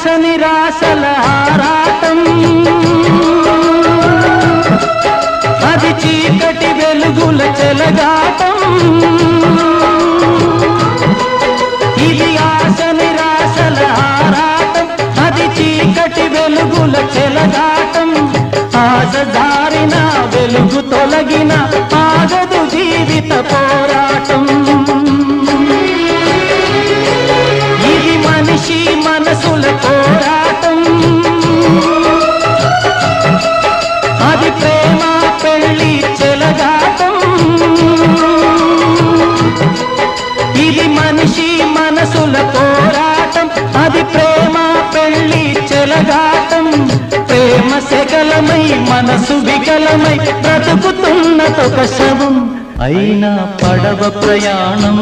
ఆశ నిరాశల ఆరాటం, అది చీకటి వెలుగుల చెలగాటం. ఇది ఆశ నిరాశల ఆరాటం, అది చీకటి వెలుగుల చెలగాటం. ఆశ జారిన వెలుగు తొలగిన ఆగదు జీవిత పోరాటం. ఇది మనిషి మనసుల పోరాటం, అది ప్రేమ పెళ్లి చెలగాటం. ఇది మనిషి మనసుల పోరాటం, అది ప్రేమ పెళ్లి చెలగాటం. ప్రేమ సెగలమై మనసు వికలమై బ్రతుకుతున్నదొక శవం. అయినా పడవ ప్రయాణం